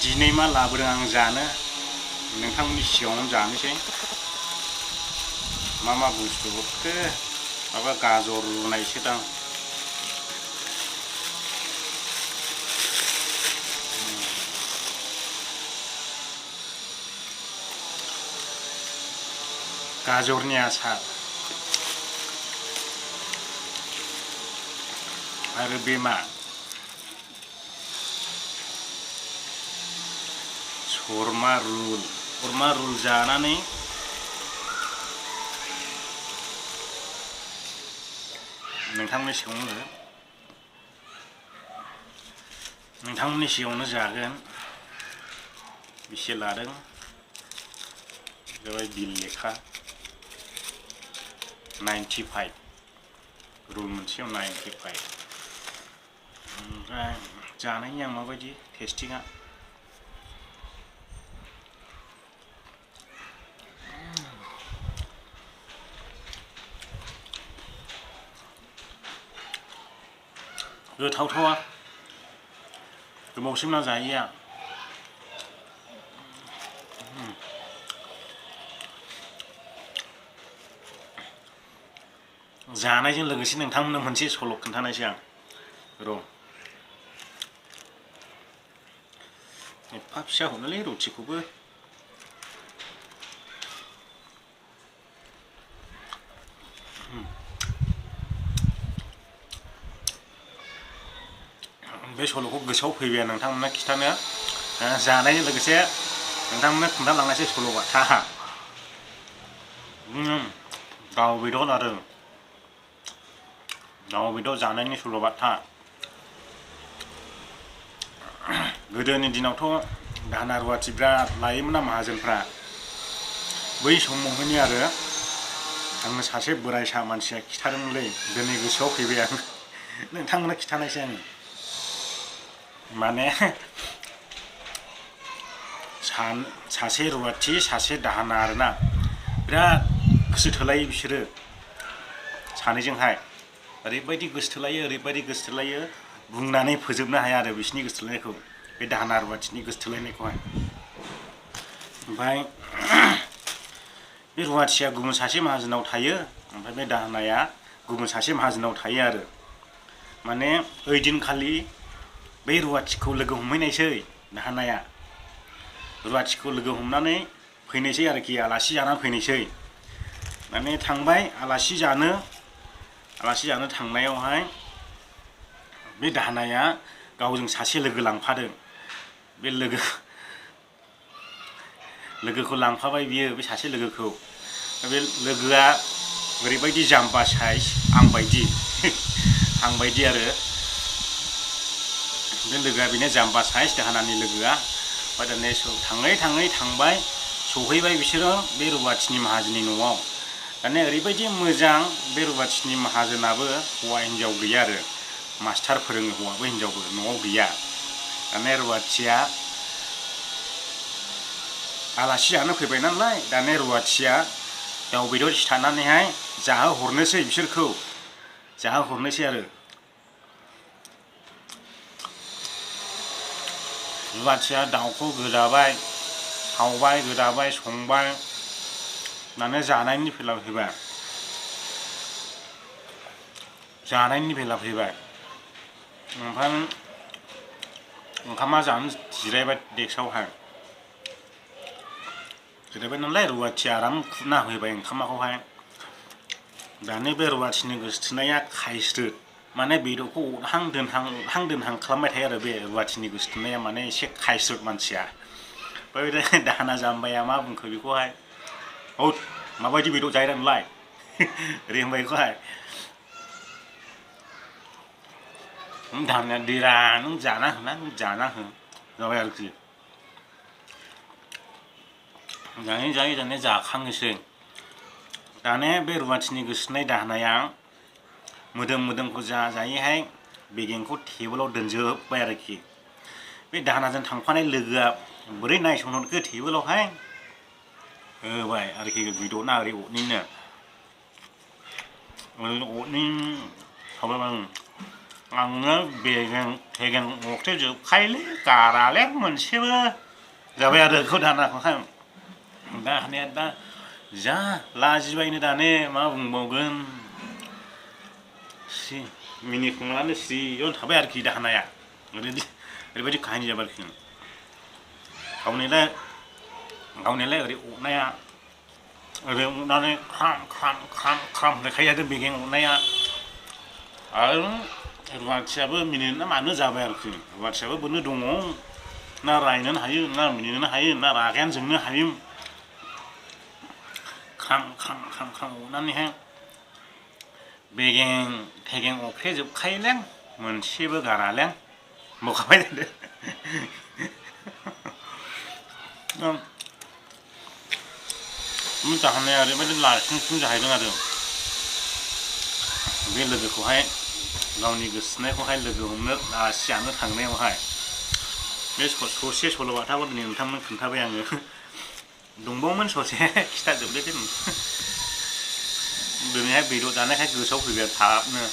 दिनै मा लाबोदों आं जानो नोंथांमोननि सिगाङावनो जानोसै मा बुस्थु हरखो माबा गाजर रुनायसो दां गाजरनि आसार आरो बे मा शर्मा रुल जानानै नोंथांमोननि सिगाङावनो जागोन बेसे लादों जाबाय बिल लेखा 95 रुल मोनसेयाव 95 ओमफ्राय जानायनि आं माबायदि टेस्टिंआ गोथावथावा गोबावसिम ना जायैया जानायजों लोगोसे नोंथांमोननो मोनसे सल' खोन्थानायसै आं र' एफा फिसा हरनोलै रुटिखौबो बे सल'खौ गोसोआव फैबाय नोंथांमोननो खिथानो जानायजों लोगोसे नोंथांमोननो खोन्थालांनायसै सल'बाथा दाउ बेदर आरो दाउ बेदर जानायनि सल'बाथा गोदोनि दिनावथ' दाहोना रुवाथि बिराद लायोमोन ना माहाजोनफ्रा बै समावहायनो आरो आङो सासे बोरायसा मानसिया खिथादोंमोनलै दिनै गोसोआव फैबाय आं नोंथांमोननो खिथानायसै आङो माने सासे रुवाथि सासे दाहोना आरोना बिराद गोसो थोलायो बिसोरो सानैजोंहाय ओरैबायदि गोसो थोलायो बुंनानै फोजोबनो हाया आरो बिसिनि गोसो थोलायनायखौ बे दाहोना रुवाथिनि गोसो थोलायनायखौहाय ओमफ्राय बे रुवाथिया गुबुन सासे माहाजोनाव थायो ओमफ्राय बे दाहोनाया गुबुन सासे माहाजोनाव थायो आरो माने ओइदिनखालि बै रुवाथिखौ लोगो हमहैनायसै दाहोनाया रुवाथिखौ लोगो हमनानै फैनायसै आरोखि आलासि जानानै फैनायसै माने थांबाय आलासि जानो थांनायावहाय बे दाहोनाया गावजों सासे लोगो लांफादों बे लोगोखौ लांफाबाय बियो बे सासे लोगोखौ बे लोगोआ ओरैबायदि जाम्बा साइज आं बायदि आरो बे लोगोआ बेनो जाम्बा साइज दाहोनानि लोगोआ ओमफ्राय दाने थाङै थांबाय सहैबाय बिसोरो बे रुवाथिनि माहाजोननि न'आव दाने ओरैबायदि मोजां बे रुवाथिनि माहाजोनाबो हौवा हिन्जाव गैया आरो मास्टार फोरोङो हौवाबो हिन्जावबो न'आव गैया दाने रुवाथिया आलासि जानो फैबाय नालाय दाने रुवाथिया दाउ बेदर सिथारनानैहाय जाहोहरनोसै बिसोरखौ आरो रुवाथिया दाउखौ गोदाबाय सावबाय गोदाबाय संबाय दाने जानायनि बेला फैबाय ओमफ्राय ओंखामा जानो जिरायबाय डेक्सआवहाय जिरायबाय नालाय रुवाथिया आराम खुरना होबाय ओंखामखौहाय दाने बे रुवाथिनि गोसो थोनाया खायस्रो माने बेदरखौ अरहां दोनहां खालामबाय थायो आरो बे रुवाथिनि गोसो थोनाया माने एसे खायस्रोट मानसिया ओमफ्राय दाहोना जाम्बाया मा बुंखो बेखौहाय हौद माबायदि बेदर जाहैदों नोंलाय ओरै होनबाय बेखौहाय दाहोनाया देरा नों जाना हो जाबाय आरोखि जायै दाने जाखांनोसै दाने बे रुवाथिनि गोसो थोनाय दाहोनाया मोदोमखौ जायैहाय बेगेंखौ टेबोलाव दोनजोब्बाय आरोखि बे दाहोनाजों थांफानाय लोगोआ बोरै नायसनहरखो टेबोलावहाय होबाय आरोखि बेदरना ओरै अरनिनो सावबाय आंनो बेगें थेगें अरथेजोबखायोलै गाराले मोनसेबो जाबाय आरो बेखौ दानाखौहाय दानाया दा जा लाजिबायनो दाने मा बुंबावगोन सि मिनिखुंलानो सिरियावनो थाबाय आरोखि दानाया ओरैबायदि काहिनि जाबाय आरोखि गावनियालाय ओरै अरनाया ओरै अरनानै ख्राम ख्राम ख्राम ख्राम होनलायखायो आरो बेगें अरनाया आरो रुवाथियाबो मिनिनो ना मानो जाबाय आरोखि रुवाथियाबो बोनो दङ ना रायनोनो हायो ना मिनिनोनो हायो ना रागायानो जोंनो हायो ख्राम ख्राम ख्राम ख्राम अरनानैहाय बेगें थेगें अरफ्लेजोबखायोलें मोनसेबो गारालें बुंखाबाय थादों दाहोनाया ओरैबायदि लाइसिंसिं जाहैदों आरो बे लोगोखौहाय गावनि गोसोथोनायखौहाय लोगो हमनो आलासि जानो थांनायावहाय बे ससे सल'बाथाखौ दिनै नोंथांमोन खोन्थाबाय आङो दंबावोमोन ससे खिथाजोबदो दे दिनैहाय बेदर जानायखाय गोसोआव फैबाय थाबनो